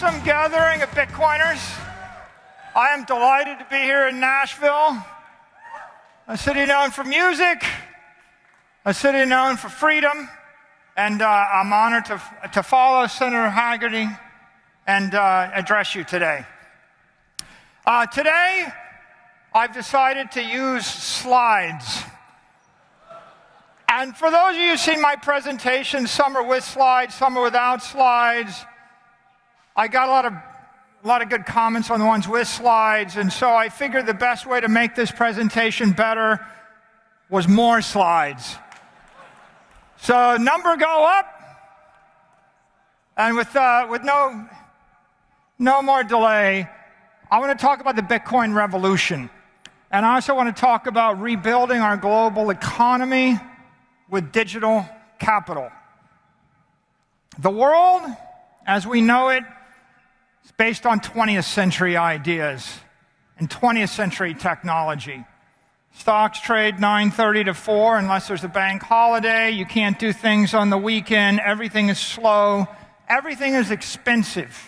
awesome gathering of Bitcoiners. I am delighted to be here in Nashville, a city known for music, a city known for freedom, and I'm honored to follow Senator Hagerty and address you today. Today, I've decided to use slides. And for those of you who've seen my presentation, some are with slides, some are without slides. I got a lot of good comments on the ones with slides, and so I figured the best way to make this presentation better was more slides. So number go up, and with no more delay, I want to talk about the Bitcoin revolution. And I also want to talk about rebuilding our global economy with digital capital. The world, as we know it, is based on 20th century ideas and 20th century technology. Stocks trade 9:30 to 4 unless there's a bank holiday. You can't do things on the weekend. Everything is slow. Everything is expensive.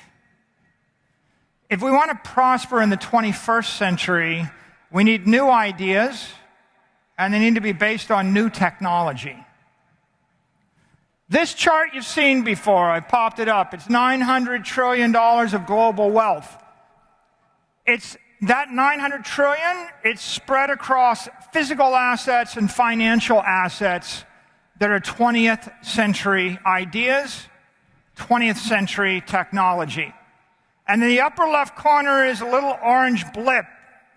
If we want to prosper in the 21st century, we need new ideas, and they need to be based on new technology. This chart you've seen before, I popped it up. It's $900 trillion of global wealth. It's that $900 trillion, it's spread across physical assets and financial assets that are 20th century ideas, 20th century technology. And in the upper left corner is a little orange blip,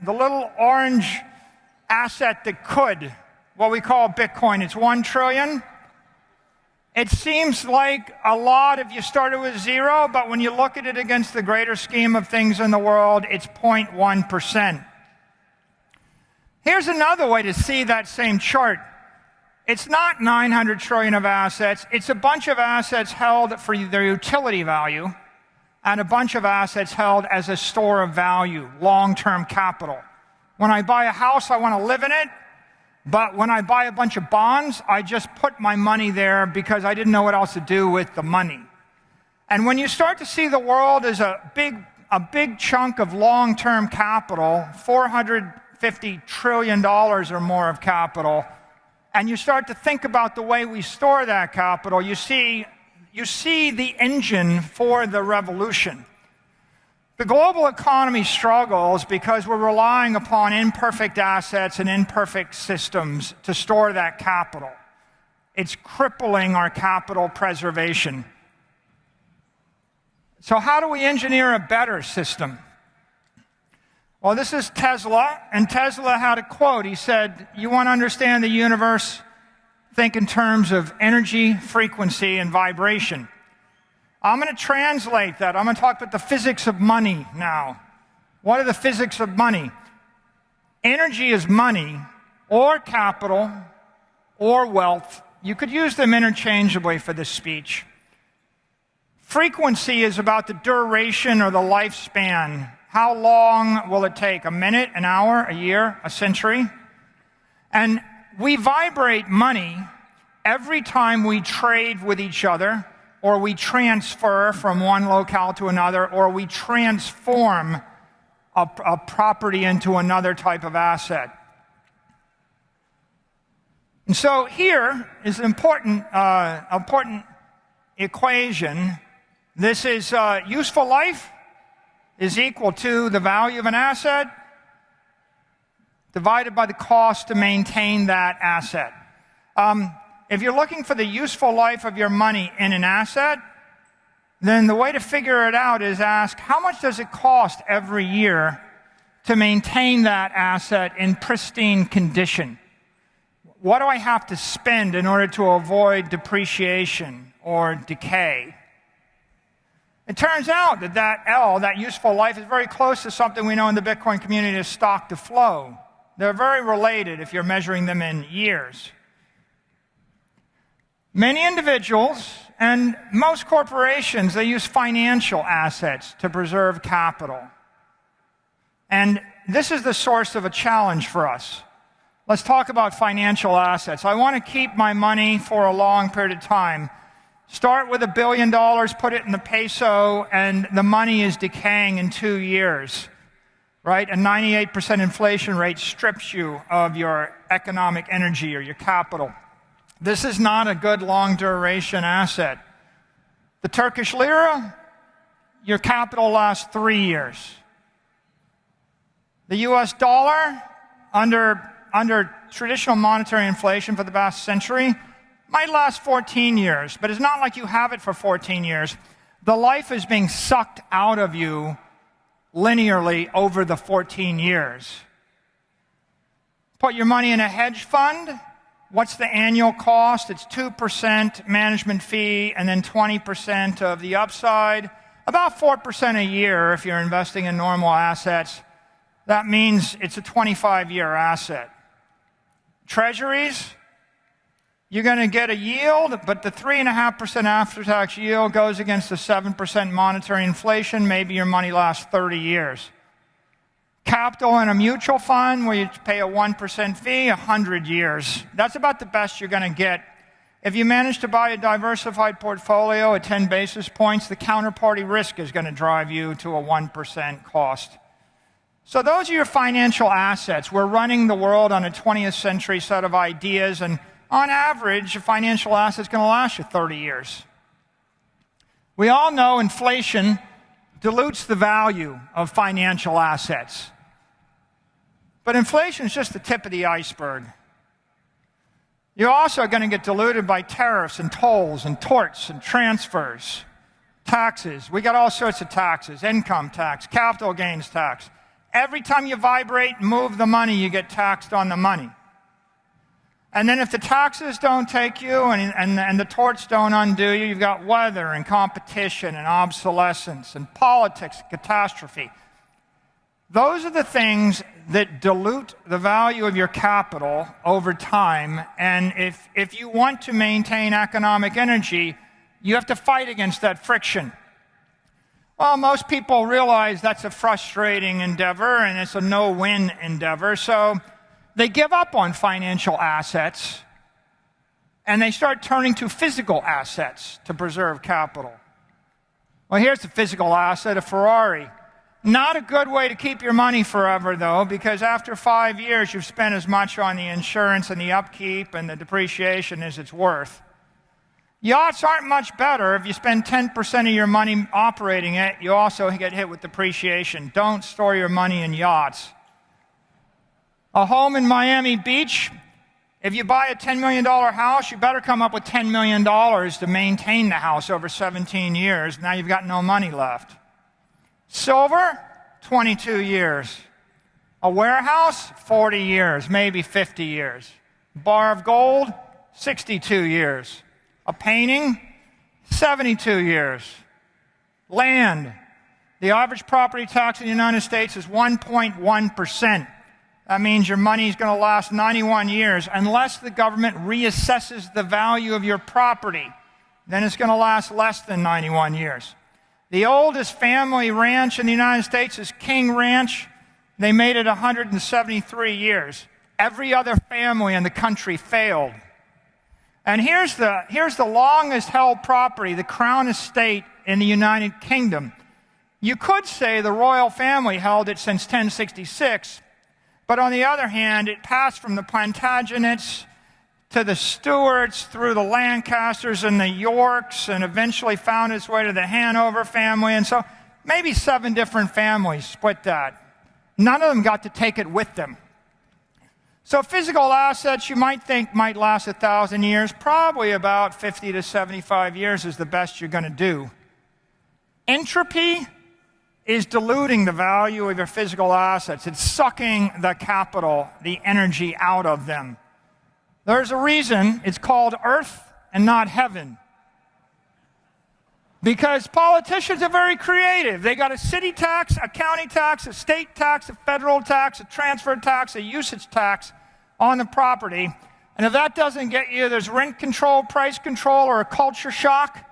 the little orange asset that could, what we call Bitcoin. It's $1 trillion. It seems like a lot if you started with zero, but when you look at it against the greater scheme of things in the world, it's 0.1%. Here's another way to see that same chart. It's not 900 trillion of assets. It's a bunch of assets held for their utility value and a bunch of assets held as a store of value, long-term capital. When I buy a house, I want to live in it. But when I buy a bunch of bonds, I just put my money there because I didn't know what else to do with the money. And when you start to see the world as a big chunk of long-term capital, $450 trillion or more of capital, and you start to think about the way we store that capital, you see the engine for the revolution. The global economy struggles because we're relying upon imperfect assets and imperfect systems to store that capital. It's crippling our capital preservation. So how do we engineer a better system? Well, this is Tesla, and Tesla had a quote. He said, "You want to understand the universe? Think in terms of energy, frequency, and vibration." I'm going to translate that. I'm going to talk about the physics of money now. What are the physics of money? Energy is money, or capital, or wealth. You could use them interchangeably for this speech. Frequency is about the duration or the lifespan. How long will it take? A minute, an hour, a year, a century? And we vibrate money every time we trade with each other, or we transfer from one locale to another, or we transform a property into another type of asset. And so here is an important equation. This is useful life is equal to the value of an asset divided by the cost to maintain that asset. If you're looking for the useful life of your money in an asset, then the way to figure it out is ask, how much does it cost every year to maintain that asset in pristine condition? What do I have to spend in order to avoid depreciation or decay? It turns out that useful life, is very close to something we know in the Bitcoin community as stock to flow. They're very related if you're measuring them in years. Many individuals and most corporations, they use financial assets to preserve capital. And this is the source of a challenge for us. Let's talk about financial assets. I want to keep my money for a long period of time. Start with $1 billion, put it in the peso, and the money is decaying in 2 years, right? A 98% inflation rate strips you of your economic energy or your capital. This is not a good long-duration asset. The Turkish lira, your capital lasts 3 years. The US dollar, under traditional monetary inflation for the past century, might last 14 years, but it's not like you have it for 14 years. The life is being sucked out of you linearly over the 14 years. Put your money in a hedge fund. What's the annual cost? It's 2% management fee and then 20% of the upside. About 4% a year if you're investing in normal assets. That means it's a 25-year asset. Treasuries, you're going to get a yield, but the 3.5% after-tax yield goes against the 7% monetary inflation. Maybe your money lasts 30 years. Capital in a mutual fund where you pay a 1% fee, 100 years. That's about the best you're going to get. If you manage to buy a diversified portfolio at 10 basis points, the counterparty risk is going to drive you to a 1% cost. So those are your financial assets. We're running the world on a 20th century set of ideas, and on average, a financial asset is going to last you 30 years. We all know inflation dilutes the value of financial assets. But inflation is just the tip of the iceberg. You're also going to get diluted by tariffs and tolls and torts and transfers, taxes. We got all sorts of taxes, income tax, capital gains tax. Every time you vibrate and move the money, you get taxed on the money. And then if the taxes don't take you and the torts don't undo you, you've got weather and competition and obsolescence and politics and catastrophe. Those are the things that dilute the value of your capital over time. And if you want to maintain economic energy, you have to fight against that friction. Well, most people realize that's a frustrating endeavor and it's a no-win endeavor. So they give up on financial assets and they start turning to physical assets to preserve capital. Well, here's the physical asset, a Ferrari. Not a good way to keep your money forever, though, because after 5 years, you've spent as much on the insurance and the upkeep and the depreciation as it's worth. Yachts aren't much better. If you spend 10% of your money operating it, you also get hit with depreciation. Don't store your money in yachts. A home in Miami Beach, if you buy a $10 million house, you better come up with $10 million to maintain the house over 17 years. Now you've got no money left. Silver, 22 years. A warehouse, 40 years, maybe 50 years. Bar of gold, 62 years. A painting, 72 years. Land, the average property tax in the United States is 1.1%. That means your money is going to last 91 years unless the government reassesses the value of your property. Then it's going to last less than 91 years. The oldest family ranch in the United States is King Ranch. They made it 173 years. Every other family in the country failed. And here's the longest held property, the Crown Estate in the United Kingdom. You could say the royal family held it since 1066, but on the other hand, it passed from the Plantagenets to the Stuarts, through the Lancasters and the Yorks, and eventually found its way to the Hanover family. And so maybe 7 different families split that. None of them got to take it with them. So physical assets you might think might last 1,000 years. Probably about 50 to 75 years is the best you're going to do. Entropy is diluting the value of your physical assets. It's sucking the capital, the energy out of them. There's a reason it's called earth and not heaven. Because politicians are very creative. They got a city tax, a county tax, a state tax, a federal tax, a transfer tax, a usage tax on the property. And if that doesn't get you, there's rent control, price control, or a culture shock.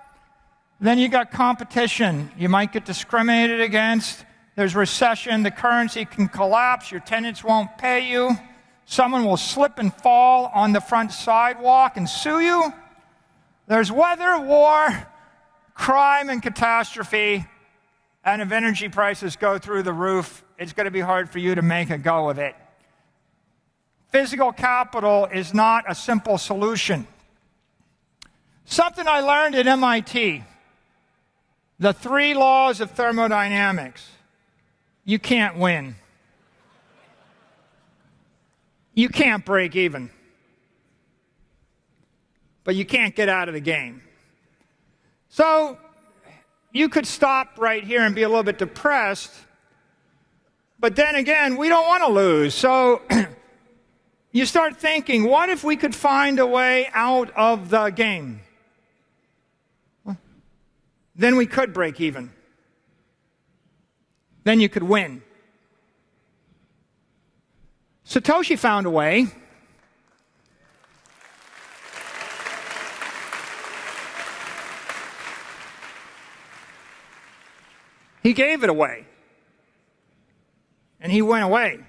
Then you got competition. You might get discriminated against. There's recession. The currency can collapse. Your tenants won't pay you. Someone will slip and fall on the front sidewalk and sue you. There's weather, war, crime, and catastrophe. And if energy prices go through the roof, it's going to be hard for you to make a go of it. Physical capital is not a simple solution. Something I learned at MIT, the 3 laws of thermodynamics. You can't win. You can't break even. But you can't get out of the game. So you could stop right here and be a little bit depressed, but then again, we don't want to lose. So you start thinking, what if we could find a way out of the game? Then we could break even. Then you could win. Satoshi found a way. He gave it away. And he went away.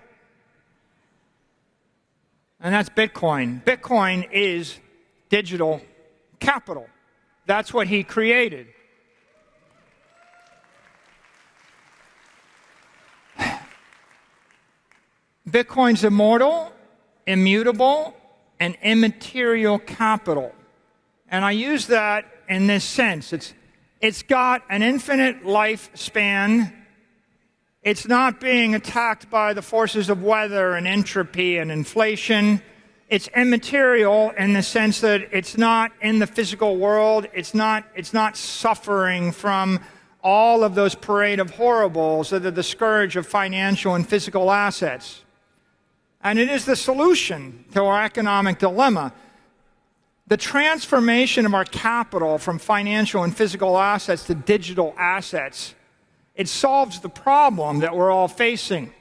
And that's Bitcoin. Bitcoin is digital capital. That's what he created. Bitcoin's immortal, immutable, and immaterial capital. And I use that in this sense. It's got an infinite lifespan. It's not being attacked by the forces of weather and entropy and inflation. It's immaterial in the sense that it's not in the physical world. It's not suffering from all of those parade of horribles that are the scourge of financial and physical assets. And it is the solution to our economic dilemma. The transformation of our capital from financial and physical assets to digital assets, it solves the problem that we're all facing.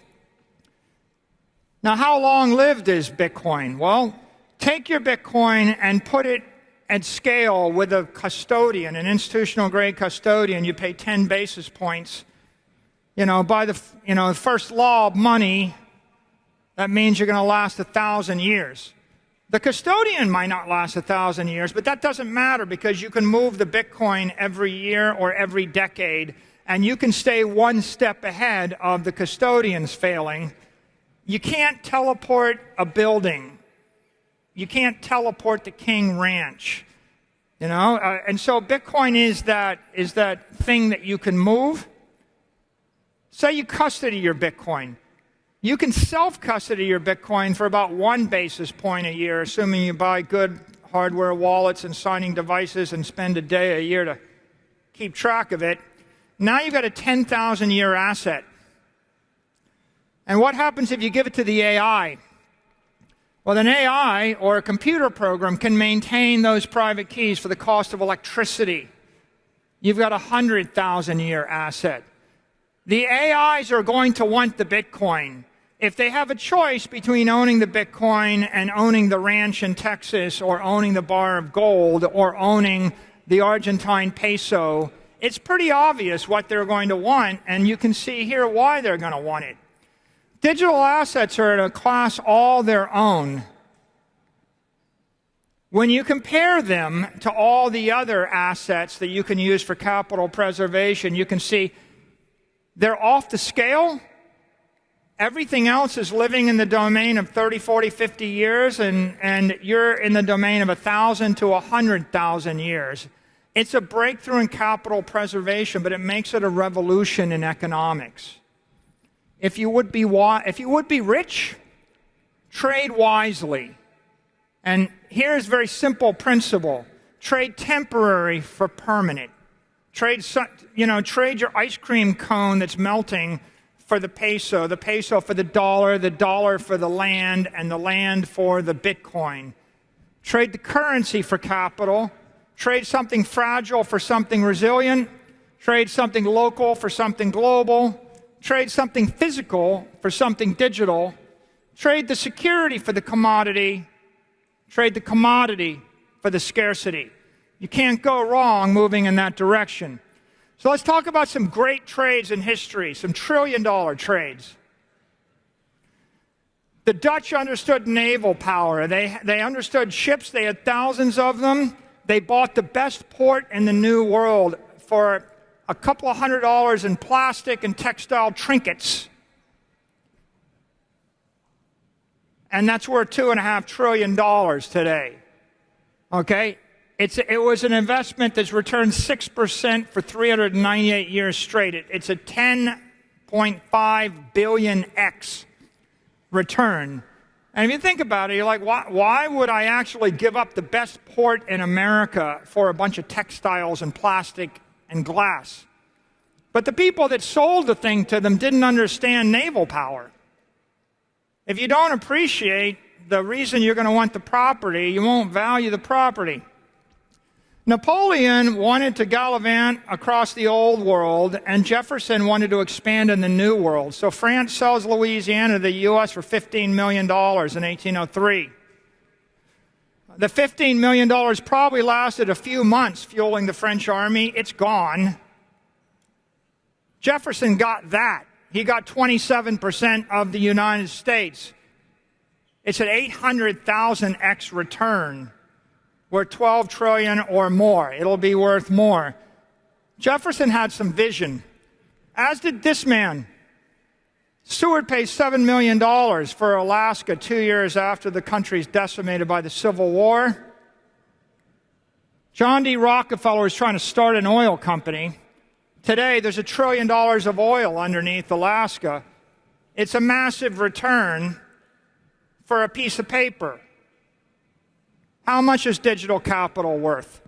Now, how long-lived is Bitcoin? Well, take your Bitcoin and put it at scale with a custodian, an institutional-grade custodian. You pay 10 basis points. By the first law of money, that means you're going to last 1,000 years. The custodian might not last 1,000 years, but that doesn't matter because you can move the Bitcoin every year or every decade, and you can stay one step ahead of the custodians failing. You can't teleport a building. You can't teleport the King Ranch. And so Bitcoin is that thing that you can move. Say you custody your Bitcoin. You can self-custody your Bitcoin for about 1 basis point a year, assuming you buy good hardware wallets and signing devices and spend a day a year to keep track of it. Now you've got a 10,000-year asset. And what happens if you give it to the AI? Well, an AI or a computer program can maintain those private keys for the cost of electricity. You've got a 100,000-year asset. The AIs are going to want the Bitcoin. If they have a choice between owning the Bitcoin and owning the ranch in Texas or owning the bar of gold or owning the Argentine peso, it's pretty obvious what they're going to want, and you can see here why they're going to want it. Digital assets are in a class all their own. When you compare them to all the other assets that you can use for capital preservation, you can see they're off the scale. Everything else is living in the domain of 30, 40, 50 years, and you're in the domain of 1,000 to 100,000 years. It's a breakthrough in capital preservation, but it makes it a revolution in economics. If you would be rich, trade wisely. And here's a very simple principle. Trade temporary for permanent. Trade your ice cream cone that's melting for the peso for the dollar for the land, and the land for the Bitcoin. Trade the currency for capital. Trade something fragile for something resilient. Trade something local for something global. Trade something physical for something digital. Trade the security for the commodity. Trade the commodity for the scarcity. You can't go wrong moving in that direction. So let's talk about some great trades in history, some trillion-dollar trades. The Dutch understood naval power. They understood ships. They had thousands of them. They bought the best port in the New World for a couple of $100 in plastic and textile trinkets. And that's worth $2.5 trillion today. Okay? It was an investment that's returned 6% for 398 years straight. It's a 10.5 billion X return. And if you think about it, you're like, why would I actually give up the best port in America for a bunch of textiles and plastic and glass? But the people that sold the thing to them didn't understand naval power. If you don't appreciate the reason you're going to want the property, you won't value the property. Napoleon wanted to gallivant across the old world, and Jefferson wanted to expand in the new world. So France sells Louisiana to the U.S. for $15 million in 1803. The $15 million probably lasted a few months fueling the French army. It's gone. Jefferson got that. He got 27% of the United States. It's an 800,000x return. Worth 12 trillion or more. It'll be worth more. Jefferson had some vision, as did this man. Seward pays $7 million for Alaska 2 years after the country's decimated by the Civil War. John D. Rockefeller is trying to start an oil company. Today, there's $1 trillion of oil underneath Alaska. It's a massive return for a piece of paper. How much is digital capital worth?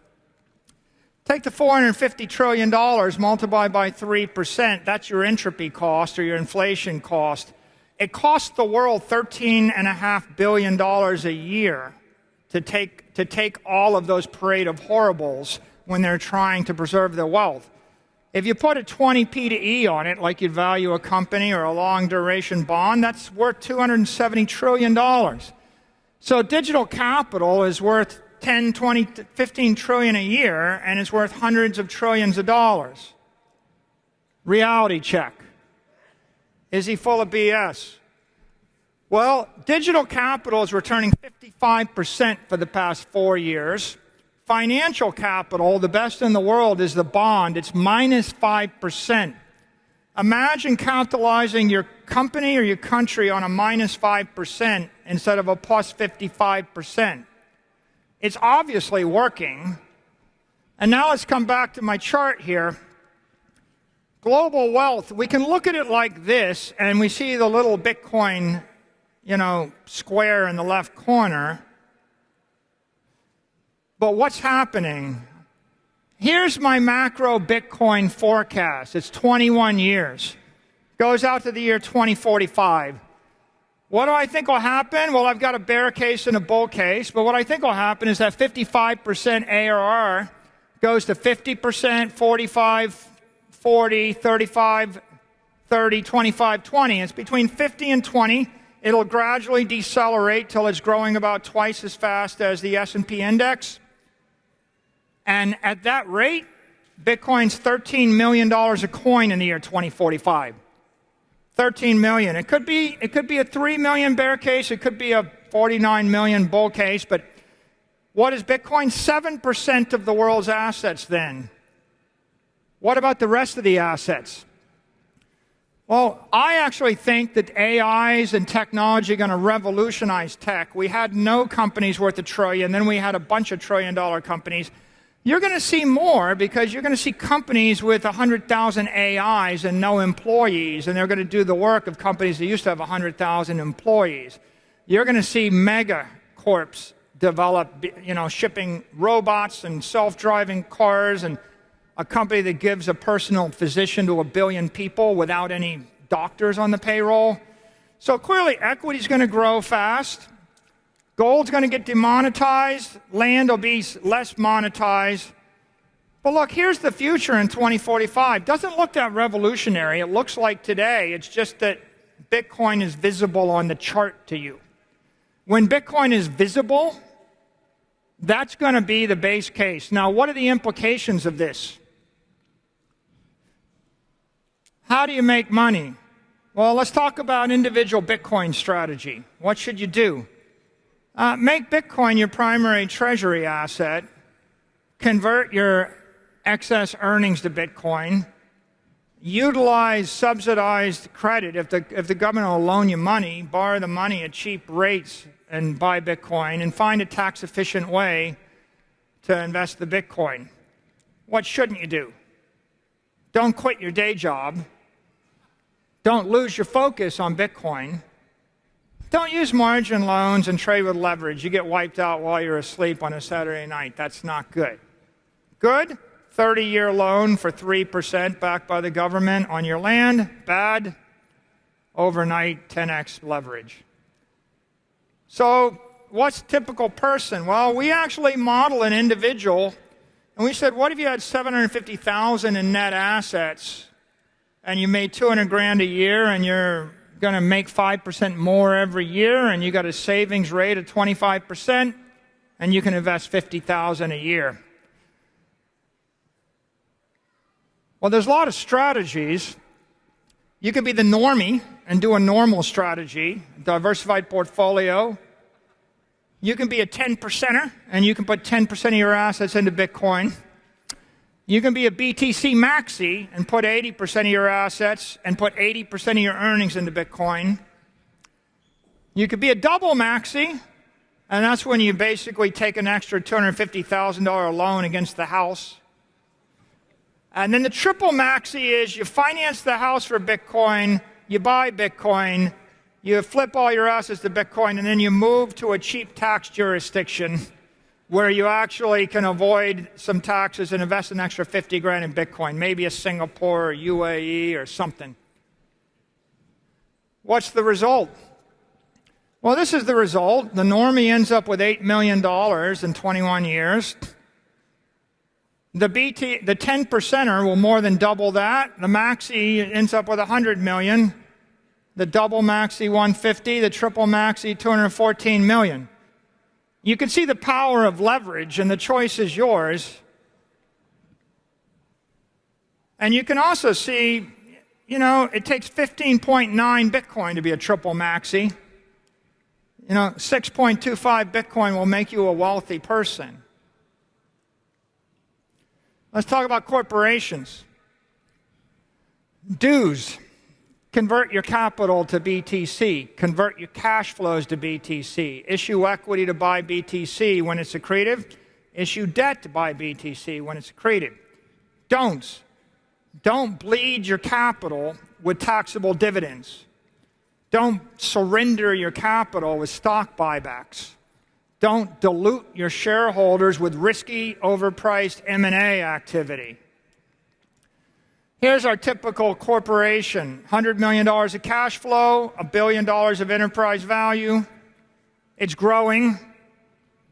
Take the $450 trillion, multiply by 3%. That's your entropy cost or your inflation cost. It costs the world $13.5 billion a year to take all of those parade of horribles when they're trying to preserve their wealth. If you put a 20 P to E on it, like you'd value a company or a long-duration bond, that's worth $270 trillion. So digital capital is worth 10, 20, 15 trillion a year, and it's worth hundreds of trillions of dollars. Reality check. Is he full of BS? Well, digital capital is returning 55% for the past 4 years. Financial capital, the best in the world, is the bond. It's minus 5%. Imagine capitalizing your company or your country on a minus 5% instead of a plus 55%. It's obviously working. And now let's come back to my chart here. Global wealth, we can look at it like this, and we see the little Bitcoin, square in the left corner. But what's happening? Here's my macro Bitcoin forecast. It's 21 years. Goes out to the year 2045. What do I think will happen? Well, I've got a bear case and a bull case, but what I think will happen is that 55% ARR goes to 50%, 45, 40, 35, 30, 25, 20. It's between 50 and 20. It'll gradually decelerate till it's growing about twice as fast as the S&P index. And at that rate, Bitcoin's $13 million a coin in the year 2045. 13 million. It could be a 3 million bear case. It could be a 49 million bull case. But what is Bitcoin? 7% of the world's assets then. What about the rest of the assets? Well, I actually think that AIs and technology are going to revolutionize tech. We had no companies worth $1 trillion. Then we had a bunch of $1 trillion companies. You're going to see more because you're going to see companies with 100,000 AIs and no employees, and they're going to do the work of companies that used to have 100,000 employees. You're going to see mega corps develop, shipping robots and self-driving cars, and a company that gives a personal physician to 1 billion people without any doctors on the payroll. So clearly, equity is going to grow fast. Gold's going to get demonetized. Land will be less monetized. But look, here's the future in 2045. Doesn't look that revolutionary. It looks like today. It's just that Bitcoin is visible on the chart to you. When Bitcoin is visible, that's going to be the base case. Now, what are the implications of this? How do you make money? Well, let's talk about individual Bitcoin strategy. What should you do? Make Bitcoin your primary treasury asset. convert your excess earnings to Bitcoin, utilize subsidized credit. If the government will loan you money, borrow the money at cheap rates and buy Bitcoin, and find a tax-efficient way to invest the Bitcoin. What shouldn't you do? Don't quit your day job. Don't lose your focus on Bitcoin. Don't use margin loans and trade with leverage. You get wiped out while you're asleep on a Saturday night. That's not good. Good? 30-year loan for 3% backed by the government on your land. Bad? Overnight 10x leverage. So what's a typical person? Well, we actually model an individual, and we said, what if you had $750,000 in net assets and you made $200,000 a year and you're going to make 5% more every year and you got a savings rate of 25% and you can invest $50,000 a year. Well, there's a lot of strategies. You could be the normie and do a normal strategy, diversified portfolio. You can be a 10%er and you can put 10% of your assets into Bitcoin. You can be a BTC maxi and put 80% of your assets and put 80% of your earnings into Bitcoin. You could be a double maxi, and that's when you basically take an extra $250,000 loan against the house. And then the triple maxi is you finance the house for Bitcoin, you buy Bitcoin, you flip all your assets to Bitcoin, and then you move to a cheap tax jurisdiction where you actually can avoid some taxes and invest an extra $50,000 in Bitcoin, maybe a Singapore or UAE or something. What's the result? Well, this is the result. The normie ends up with $8 million in 21 years. The 10%er will more than double that. The maxi ends up with $100 million. The double maxi, $150. The triple maxi, $214 million. You can see the power of leverage, and the choice is yours. And you can also see, it takes 15.9 Bitcoin to be a triple maxi. 6.25 Bitcoin will make you a wealthy person. Let's talk about corporations. Dues. Convert your capital to BTC. Convert your cash flows to BTC. Issue equity to buy BTC when it's accretive. Issue debt to buy BTC when it's accretive. Don'ts. Don't bleed your capital with taxable dividends. Don't surrender your capital with stock buybacks. Don't dilute your shareholders with risky, overpriced M&A activity. Here's our typical corporation. $100 million of cash flow, $1 billion of enterprise value. It's growing.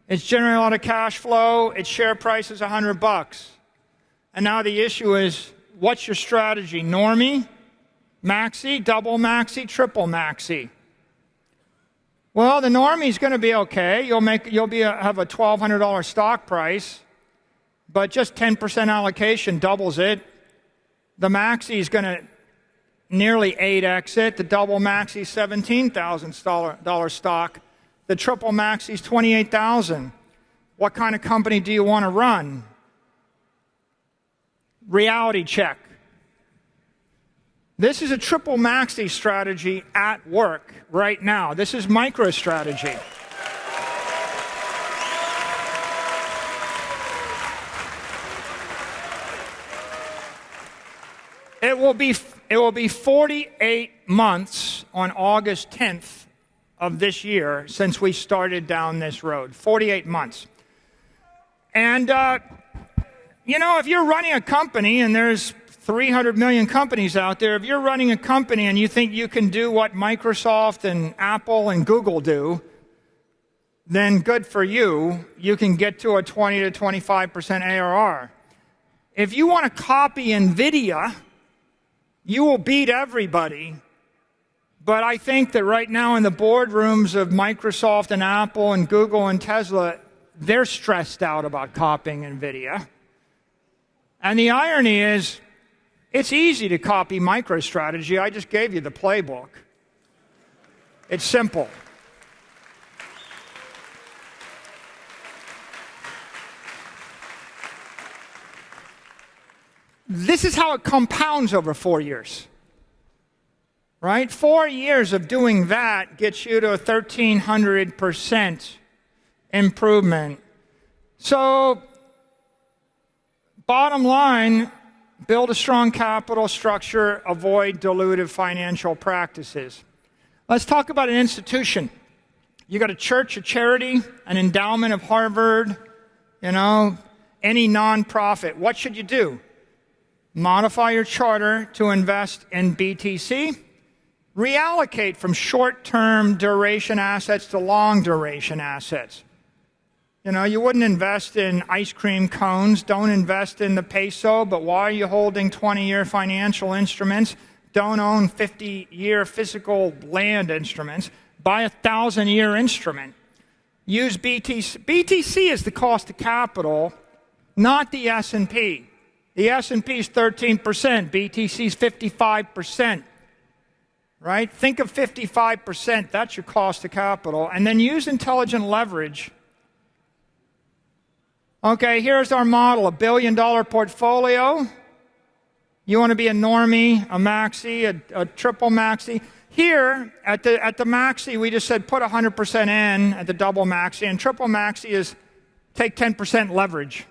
It's generating a lot of cash flow. Its share price is $100. And now the issue is, what's your strategy? Normie, maxi, double maxi, triple maxi. Well, the normie's going to be okay. You'll have a $1,200 stock price, but just 10% allocation doubles it. The maxi is going to nearly 8x it. The double maxi is $17,000 stock. The triple maxi is $28,000. What kind of company do you want to run? Reality check. This is a triple maxi strategy at work right now. This is MicroStrategy. It will be 48 months on August 10th of this year since we started down this road. 48 months. And, if you're running a company, and there's 300 million companies out there, if you're running a company and you think you can do what Microsoft and Apple and Google do, then good for you. You can get to a 20 to 25% ARR. If you want to copy NVIDIA, you will beat everybody. But I think that right now in the boardrooms of Microsoft and Apple and Google and Tesla, they're stressed out about copying NVIDIA. And the irony is, it's easy to copy MicroStrategy. I just gave you the playbook. It's simple. This is how it compounds over 4 years. Right? 4 years of doing that gets you to a 1,300% improvement. So, bottom line, build a strong capital structure, avoid dilutive financial practices. Let's talk about an institution. You got a church, a charity, an endowment of Harvard, any nonprofit. What should you do? Modify your charter to invest in BTC. Reallocate from short-term duration assets to long-duration assets. You wouldn't invest in ice cream cones. Don't invest in the peso, but why are you holding 20-year financial instruments? Don't own 50-year physical land instruments. Buy a 1,000-year instrument. Use BTC. BTC is the cost of capital, not the S&P. The S&P is 13%. BTC is 55%. Right? Think of 55%. That's your cost of capital. And then use intelligent leverage. Okay, here's our model, $1 billion portfolio. You want to be a normie, a maxi, a triple maxi. Here, at the maxi, we just said put 100% in at the double maxi, and triple maxi is take 10% leverage.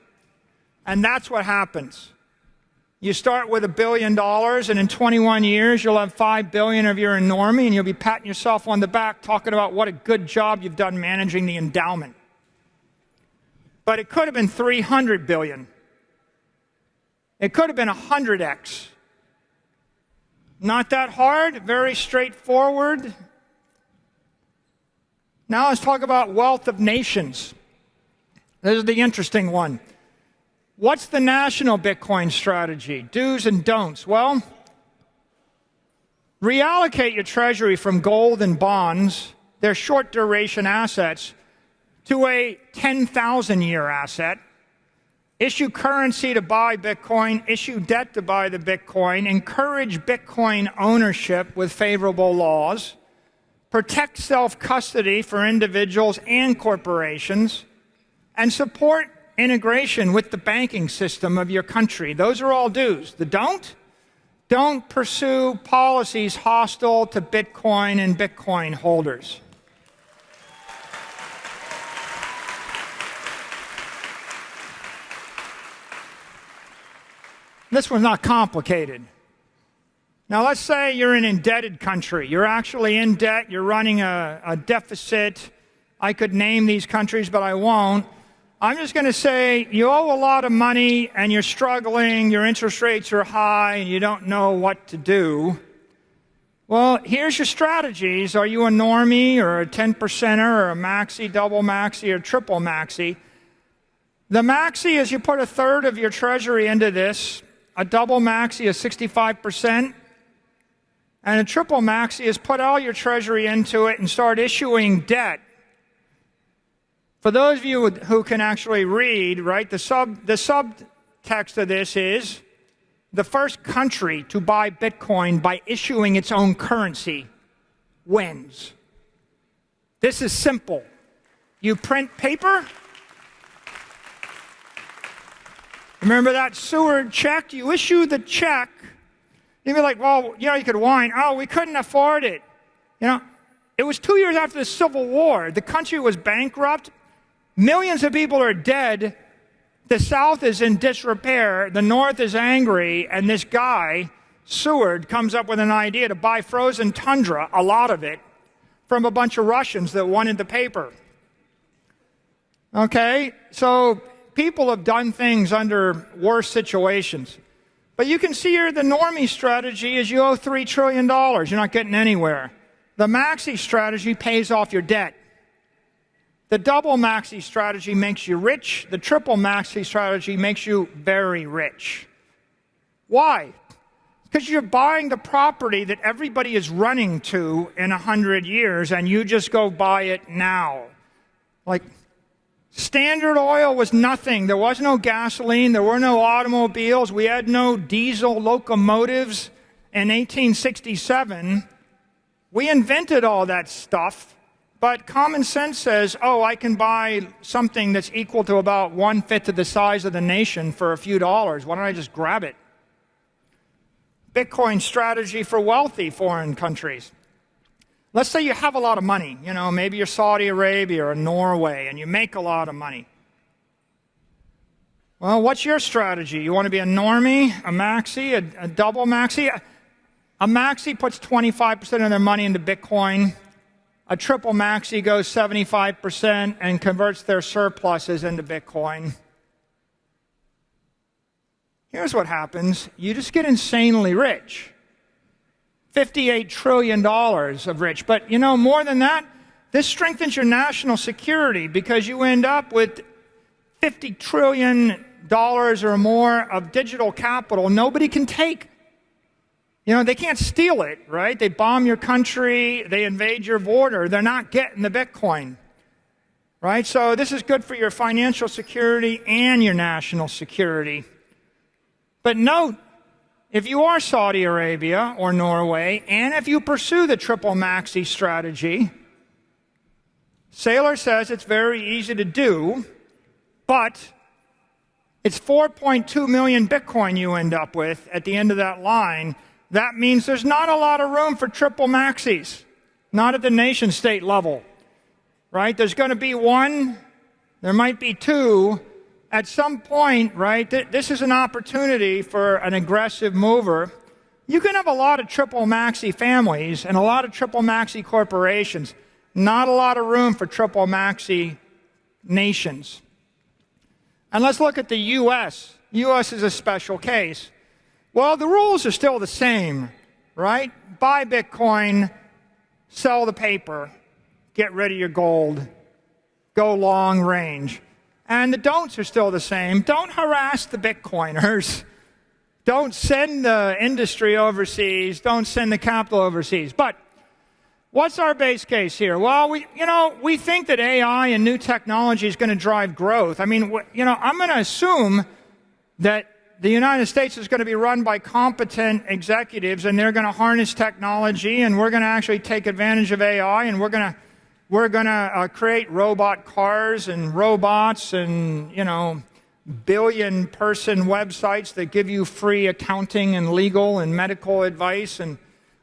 And that's what happens. You start with $1 billion, and in 21 years, you'll have $5 billion of your normie, and you'll be patting yourself on the back, talking about what a good job you've done managing the endowment. But it could have been 300 billion. It could have been 100x. Not that hard, very straightforward. Now let's talk about wealth of nations. This is the interesting one. What's the national Bitcoin strategy? Do's and don'ts. Well, reallocate your treasury from gold and bonds, they're short duration assets, to a 10,000-year asset. Issue currency to buy Bitcoin, issue debt to buy the Bitcoin, encourage Bitcoin ownership with favorable laws, protect self-custody for individuals and corporations, and support integration with the banking system of your country. Those are all do's. The don't pursue policies hostile to Bitcoin and Bitcoin holders. This one's not complicated. Now, let's say you're an indebted country. You're actually in debt. You're running a deficit. I could name these countries, but I won't. I'm just going to say you owe a lot of money and you're struggling. Your interest rates are high and you don't know what to do. Well, here's your strategies. Are you a normie or a 10%er or a maxi, double maxi, or triple maxi? The maxi is you put a third of your treasury into this. A double maxi is 65%, and a triple maxi is put all your treasury into it and start issuing debt. For those of you who can actually read, right, the subtext of this is the first country to buy Bitcoin by issuing its own currency wins. This is simple. You print paper. Remember that Seward check? You issue the check. You'd be like, well, you could whine. Oh, we couldn't afford it. It was 2 years after the Civil War. The country was bankrupt. Millions of people are dead. The South is in disrepair. The North is angry. And this guy, Seward, comes up with an idea to buy frozen tundra, a lot of it, from a bunch of Russians that wanted the paper. Okay? So people have done things under worse situations. But you can see here the normie strategy is you owe $3 trillion. You're not getting anywhere. The maxi strategy pays off your debt. The double maxi strategy makes you rich. The triple maxi strategy makes you very rich. Why? Because you're buying the property that everybody is running to in 100 years, and you just go buy it now. Like, Standard Oil was nothing. There was no gasoline. There were no automobiles. We had no diesel locomotives in 1867. We invented all that stuff. But common sense says, oh, I can buy something that's equal to about 1/5 of the size of the nation for a few dollars. Why don't I just grab it? Bitcoin strategy for wealthy foreign countries. Let's say you have a lot of money. Maybe you're Saudi Arabia or Norway, and you make a lot of money. Well, what's your strategy? You want to be a normie, a maxi, a double maxi? A maxi puts 25% of their money into Bitcoin. A triple maxi goes 75% and converts their surpluses into Bitcoin. Here's what happens. You just get insanely rich. $58 trillion of rich. But, more than that, this strengthens your national security because you end up with $50 trillion or more of digital capital nobody can take. They can't steal it, right? They bomb your country, they invade your border, they're not getting the Bitcoin, right? So this is good for your financial security and your national security. But note, if you are Saudi Arabia or Norway, and if you pursue the triple maxi strategy, Saylor says it's very easy to do, but it's 4.2 million Bitcoin you end up with at the end of that line. That means there's not a lot of room for triple maxis, not at the nation state level, right? There's going to be one, there might be two. At some point, right, this is an opportunity for an aggressive mover. You can have a lot of triple maxi families and a lot of triple maxi corporations, not a lot of room for triple maxi nations. And let's look at the U.S. U.S. is a special case. Well, the rules are still the same, right? Buy Bitcoin, sell the paper, get rid of your gold, go long range. And the don'ts are still the same. Don't harass the Bitcoiners. Don't send the industry overseas. Don't send the capital overseas. But what's our base case here? Well, we think that AI and new technology is going to drive growth. I'm going to assume that the United States is going to be run by competent executives, and they're going to harness technology, and we're going to actually take advantage of AI, and we're going to create robot cars and robots and, billion-person websites that give you free accounting and legal and medical advice. And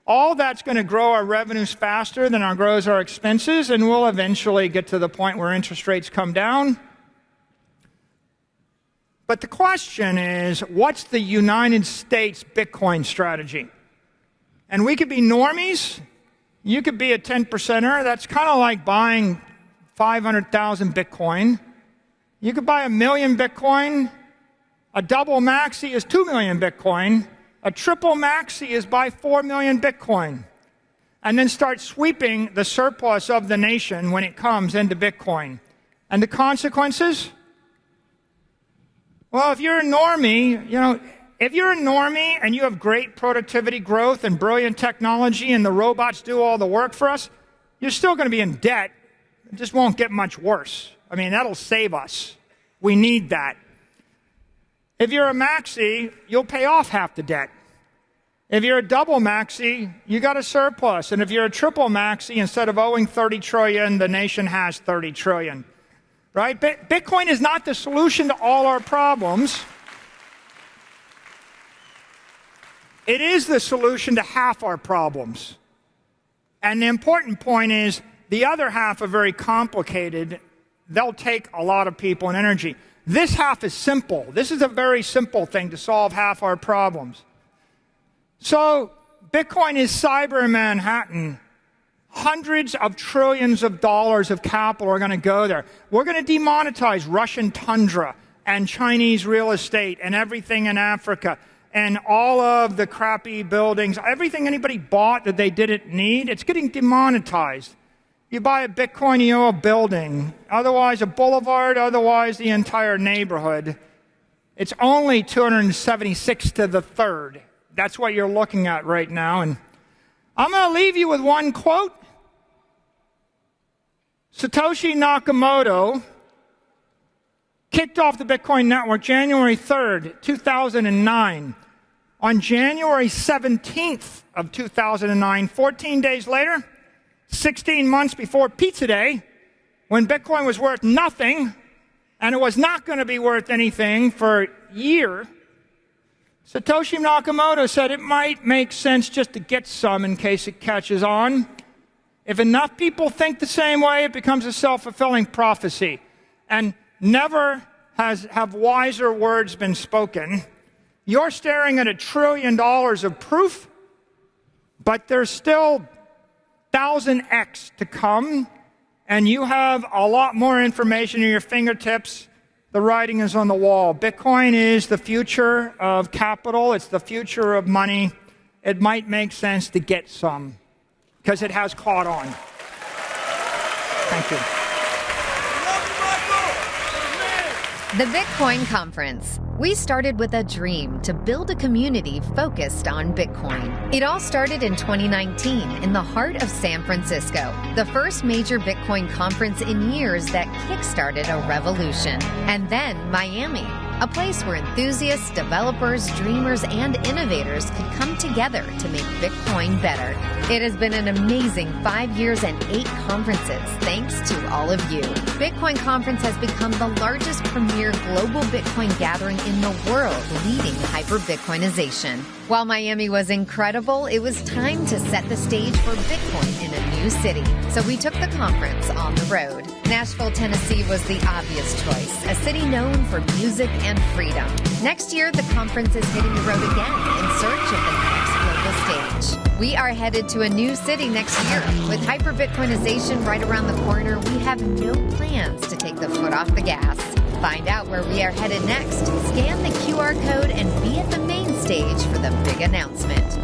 all that's going to grow our revenues faster than it grows our expenses, and we'll eventually get to the point where interest rates come down. But the question is, what's the United States Bitcoin strategy? And we could be normies. You could be a 10%er. That's kind of like buying 500,000 Bitcoin. You could buy 1 million Bitcoin. A double maxi is 2 million Bitcoin. A triple maxi is buy 4 million Bitcoin. And then start sweeping the surplus of the nation when it comes into Bitcoin. And the consequences? Well, if you're a normie, if you're a normie and you have great productivity growth and brilliant technology and the robots do all the work for us, you're still going to be in debt. It just won't get much worse. That'll save us. We need that. If you're a maxi, you'll pay off half the debt. If you're a double maxi, you got a surplus. And if you're a triple maxi, instead of owing 30 trillion, the nation has 30 trillion. Right? Bitcoin is not the solution to all our problems. It is the solution to half our problems. And the important point is, the other half are very complicated. They'll take a lot of people and energy. This half is simple. This is a very simple thing to solve half our problems. So, Bitcoin is cyber Manhattan. Hundreds of trillions of dollars of capital are going to go there. We're going to demonetize Russian tundra and Chinese real estate and everything in Africa and all of the crappy buildings. Everything anybody bought that they didn't need, it's getting demonetized. You buy a Bitcoin, you owe a building. Otherwise, a boulevard. Otherwise, the entire neighborhood. It's only 276 to the third. That's what you're looking at right now. And I'm going to leave you with one quote. Satoshi Nakamoto kicked off the Bitcoin network January 3rd, 2009. On January 17th of 2009, 14 days later, 16 months before Pizza Day, when Bitcoin was worth nothing, and it was not going to be worth anything for a year, Satoshi Nakamoto said it might make sense just to get some in case it catches on. If enough people think the same way, it becomes a self-fulfilling prophecy. And never have wiser words been spoken. You're staring at $1 trillion of proof, but there's still 1,000x to come, and you have a lot more information at your fingertips. The writing is on the wall. Bitcoin is the future of capital. It's the future of money. It might make sense to get some, because it has caught on. Thank you. The Bitcoin Conference. We started with a dream to build a community focused on Bitcoin. It all started in 2019 in the heart of San Francisco, the first major Bitcoin conference in years that kickstarted a revolution. And then Miami, a place where enthusiasts, developers, dreamers, and innovators could come together to make Bitcoin better. It has been an amazing 5 years and 8 conferences, thanks to all of you. Bitcoin Conference has become the largest premier global Bitcoin gathering in the world, leading hyper-Bitcoinization. While Miami was incredible, it was time to set the stage for Bitcoin in a new city. So we took the conference on the road. Nashville, Tennessee was the obvious choice, a city known for music and freedom. Next year, the conference is hitting the road again in search of the next global stage. We are headed to a new city next year. With hyper-Bitcoinization right around the corner, we have no plans to take the foot off the gas. Find out where we are headed next. Scan the QR code and be at the main stage for the big announcement.